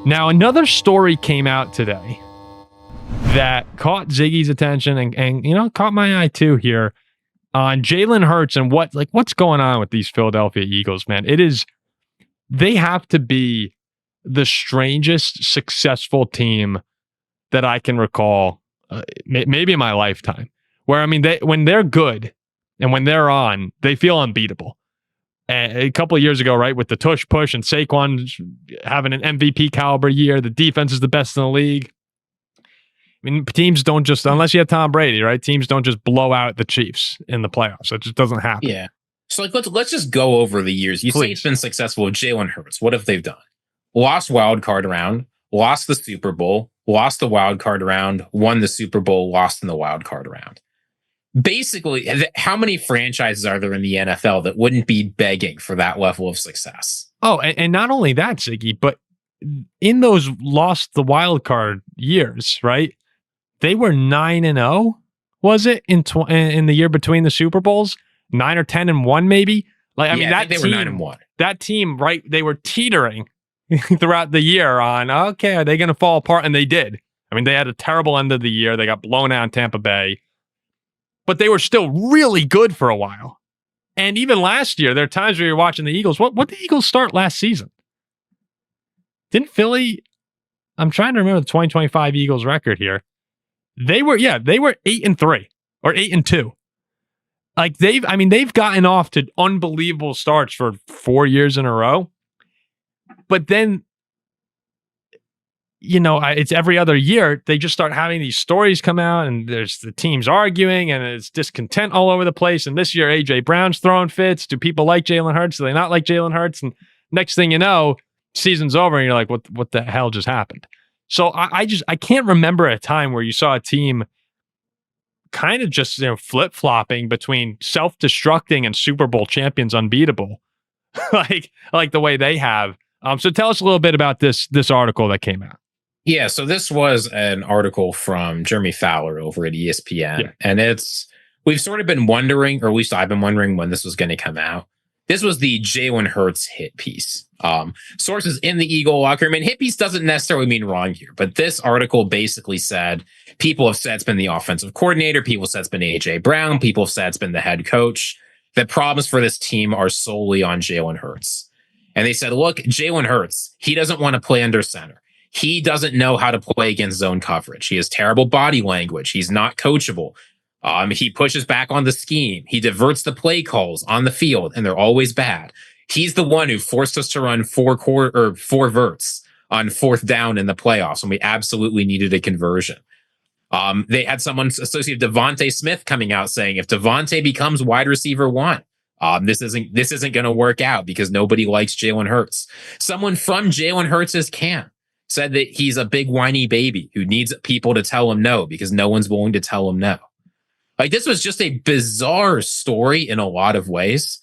Now, another story came out today that caught Ziggy's attention and caught my eye too here on Jalen Hurts and what's going on with these Philadelphia Eagles, man. They have to be the strangest successful team that I can recall, maybe in my lifetime, where, I mean, when they're good and when they're on, they feel unbeatable. A couple of years ago, right, with the tush push and Saquon having an MVP caliber year, the defense is the best in the league. I mean, teams don't just, unless you have Tom Brady, right? Teams don't just blow out the Chiefs in the playoffs. It just doesn't happen. Yeah. So let's just go over the years. You say it's been successful with Jalen Hurts. What have they done? Lost wild card round, lost the Super Bowl, lost the wild card round, won the Super Bowl, lost in the wild card round. Basically, how many franchises are there in the NFL that wouldn't be begging for that level of success? Oh, and not only that, Ziggy, but in those lost the wild card years, right? They were 9-0, was it, in the year between the Super Bowls? 9 or 10-1, maybe. I mean, that they were 9-1. That team, right? They were teetering throughout the year on, okay, are they going to fall apart? And they did. I mean, they had a terrible end of the year. They got blown out in Tampa Bay. But they were still really good for a while. And even last year, there are times where you're watching the Eagles. What did the Eagles start last season? Didn't Philly? I'm trying to remember the 2025 Eagles record here. They were 8-3 or 8-2. They've gotten off to unbelievable starts for 4 years in a row. But then, it's every other year, they just start having these stories come out and there's the teams arguing and it's discontent all over the place. And this year, A.J. Brown's throwing fits. Do people like Jalen Hurts? Do they not like Jalen Hurts? And next thing you know, season's over and you're like, what the hell just happened? So I can't remember a time where you saw a team kind of just flip-flopping between self-destructing and Super Bowl champions unbeatable, like the way they have. So tell us a little bit about this article that came out. Yeah, so this was an article from Jeremy Fowler over at ESPN, and we've sort of been wondering, or at least I've been wondering when this was going to come out. This was the Jalen Hurts hit piece. Sources in the Eagle locker room, and hit piece doesn't necessarily mean wrong here, but this article basically said, people have said it's been the offensive coordinator, people have said it's been A.J. Brown, people have said it's been the head coach. The problems for this team are solely on Jalen Hurts. And they said, look, Jalen Hurts, he doesn't want to play under center. He doesn't know how to play against zone coverage. He has terrible body language. He's not coachable. He pushes back on the scheme. He diverts the play calls on the field, and they're always bad. He's the one who forced us to run four verts on fourth down in the playoffs when we absolutely needed a conversion. They had someone associated Devontae Smith coming out saying, if Devontae becomes wide receiver 1, this isn't going to work out because nobody likes Jalen Hurts. Someone from Jalen Hurts' camp said that he's a big whiny baby who needs people to tell him no because no one's willing to tell him no. This was just a bizarre story in a lot of ways.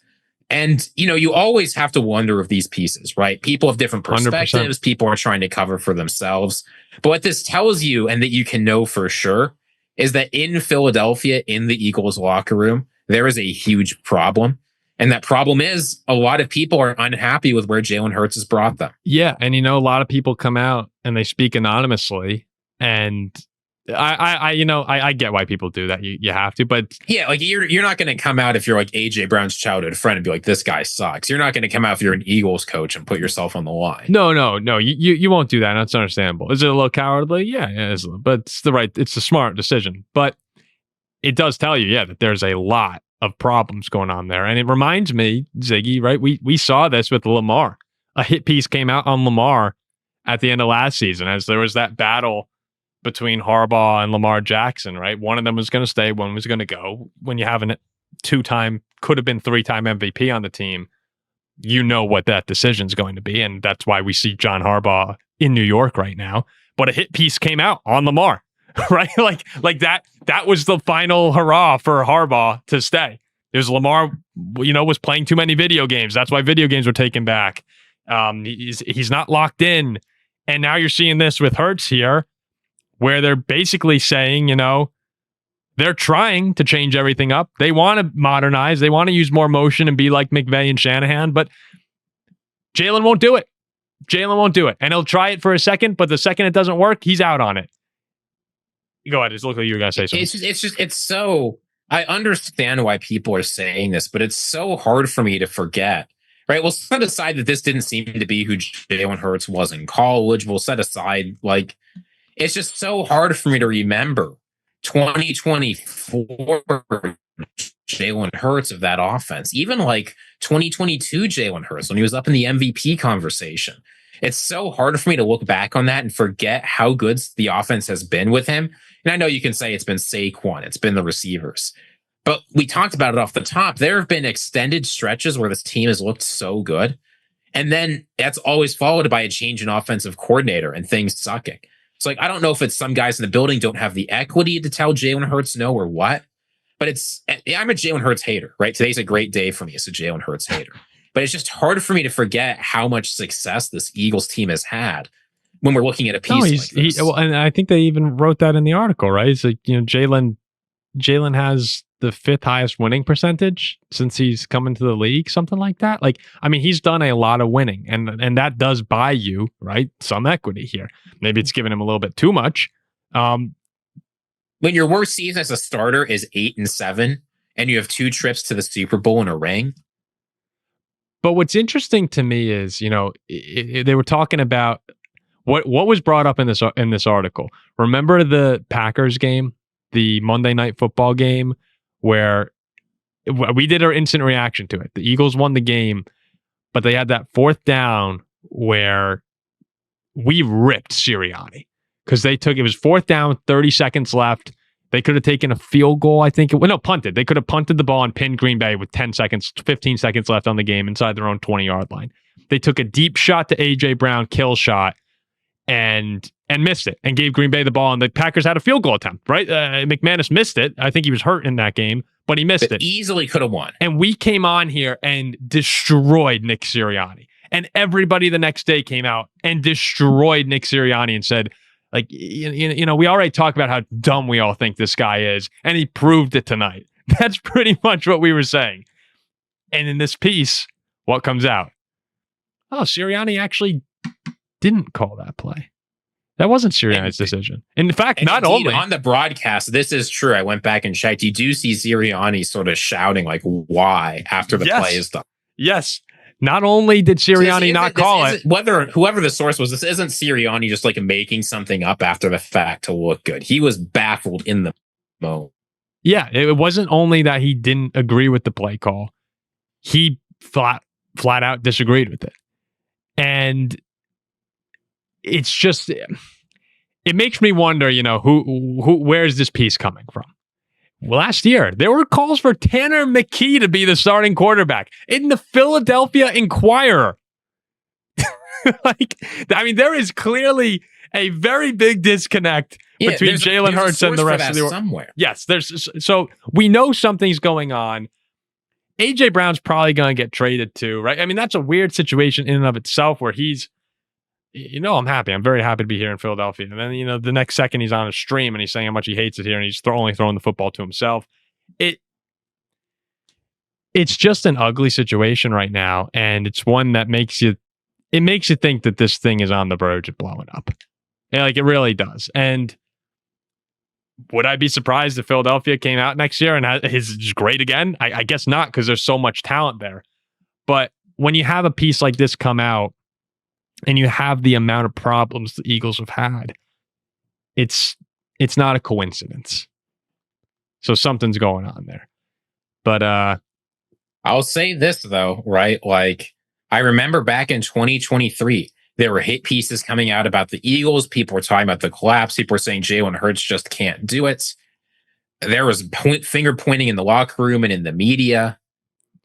And, you always have to wonder of these pieces, right? People have different perspectives. 100%. People are trying to cover for themselves. But what this tells you, and that you can know for sure, is that in Philadelphia, in the Eagles locker room, there is a huge problem. And that problem is a lot of people are unhappy with where Jalen Hurts has brought them. Yeah. And, a lot of people come out and they speak anonymously. And I get why people do that. You have to, but yeah, you're not going to come out if you're like AJ Brown's childhood friend and be like, this guy sucks. You're not going to come out if you're an Eagles coach and put yourself on the line. No. You won't do that. That's understandable. Is it a little cowardly? Yeah, but it's a smart decision. But it does tell you, that there's a lot of problems going on there. And it reminds me, Ziggy, right? We saw this with Lamar. A hit piece came out on Lamar at the end of last season as there was that battle between Harbaugh and Lamar Jackson, right? One of them was going to stay, one was going to go. When you have a 2-time, could have been 3-time MVP on the team, you know what that decision is going to be. And that's why we see John Harbaugh in New York right now. But a hit piece came out on Lamar, right? Like that was the final hurrah for Harbaugh to stay. It was Lamar, was playing too many video games. That's why video games were taken back. He's not locked in. And now you're seeing this with Hurts here, where they're basically saying, they're trying to change everything up. They want to modernize. They want to use more motion and be like McVay and Shanahan, but Jalen won't do it. Jalen won't do it. And he'll try it for a second, but the second it doesn't work, he's out on it. Go ahead. It looks like you were going to say something. It's so, I understand why people are saying this, but it's so hard for me to forget. Right. We'll set aside that this didn't seem to be who Jalen Hurts was in college. We'll set aside, like, it's just so hard for me to remember 2024 Jalen Hurts of that offense, even like 2022 Jalen Hurts when he was up in the MVP conversation. It's so hard for me to look back on that and forget how good the offense has been with him. And I know you can say it's been Saquon, it's been the receivers, but we talked about it off the top. There have been extended stretches where this team has looked so good. And then that's always followed by a change in offensive coordinator and things sucking. It's like, I don't know if it's some guys in the building don't have the equity to tell Jalen Hurts no or what, but I'm a Jalen Hurts hater, right? Today's a great day for me as a Jalen Hurts hater. But it's just hard for me to forget how much success this Eagles team has had when we're looking at a piece like this. And I think they even wrote that in the article, right? It's like, Jalen has the 5th highest winning percentage since he's come into the league, something like that. Like, I mean, he's done a lot of winning, and that does buy you, right, some equity here. Maybe it's giving him a little bit too much. When your worst season as a starter is 8-7, and you have 2 trips to the Super Bowl and a ring. But what's interesting to me is, they were talking about what was brought up in this article. Remember the Packers game, the Monday Night Football game, where we did our instant reaction to it. The Eagles won the game, but they had that 4th down where we ripped Sirianni because it was 4th down, 30 seconds left. They could have taken a field goal, I think. Punted. They could have punted the ball and pinned Green Bay with 15 seconds left on the game inside their own 20-yard line. They took a deep shot to A.J. Brown, kill shot, and missed it and gave Green Bay the ball. And the Packers had a field goal attempt, right? McManus missed it. I think he was hurt in that game, but he missed it. Easily could have won. And we came on here and destroyed Nick Sirianni. And everybody the next day came out and destroyed Nick Sirianni and said, like, we already talked about how dumb we all think this guy is, and he proved it tonight. That's pretty much what we were saying. And in this piece, what comes out? Oh, Sirianni actually didn't call that play. That wasn't Sirianni's decision. In fact, not only on the broadcast, this is true. I went back and checked. You do see Sirianni sort of shouting, like, why after the play is done. Yes. Not only did Sirianni not call it, whoever the source was, this isn't Sirianni just like making something up after the fact to look good. He was baffled in the moment. Yeah, it wasn't only that he didn't agree with the play call. He flat out disagreed with it. And it's just, it makes me wonder, where's this piece coming from? Last year, there were calls for Tanner McKee to be the starting quarterback in the Philadelphia Inquirer. There is clearly a very big disconnect between Jalen Hurts and the rest of the somewhere. Yes, so we know something's going on. AJ Brown's probably going to get traded too, right? I mean, that's a weird situation in and of itself where he's, I'm happy. I'm very happy to be here in Philadelphia. And then, the next second he's on a stream and he's saying how much he hates it here and he's only throwing the football to himself. It's just an ugly situation right now. And it's one that makes you think that this thing is on the verge of blowing up. It really does. And would I be surprised if Philadelphia came out next year and is great again? I guess not, because there's so much talent there. But when you have a piece like this come out, and you have the amount of problems the Eagles have had, it's not a coincidence. So something's going on there. But I'll say this though, right? Like, I remember back in 2023, there were hit pieces coming out about the Eagles. People were talking about the collapse. People were saying Jalen Hurts just can't do it. There was finger pointing in the locker room and in the media.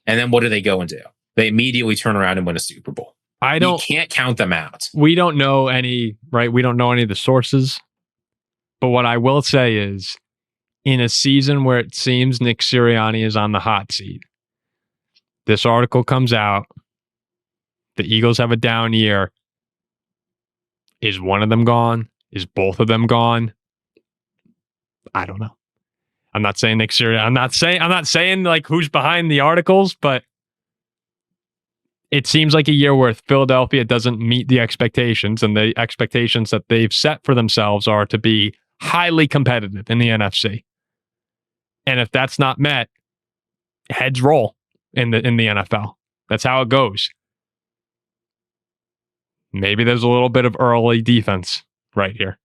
And then what do they go and do? They immediately turn around and win a Super Bowl. You can't count them out. We don't know any, right? We don't know any of the sources. But what I will say is, in a season where it seems Nick Sirianni is on the hot seat, this article comes out, the Eagles have a down year. Is one of them gone? Is both of them gone? I don't know. I'm not saying Nick Sirianni. I'm not saying like who's behind the articles, but it seems like a year where Philadelphia doesn't meet the expectations, and the expectations that they've set for themselves are to be highly competitive in the NFC. And if that's not met, heads roll in the NFL. That's how it goes. Maybe there's a little bit of early defense right here.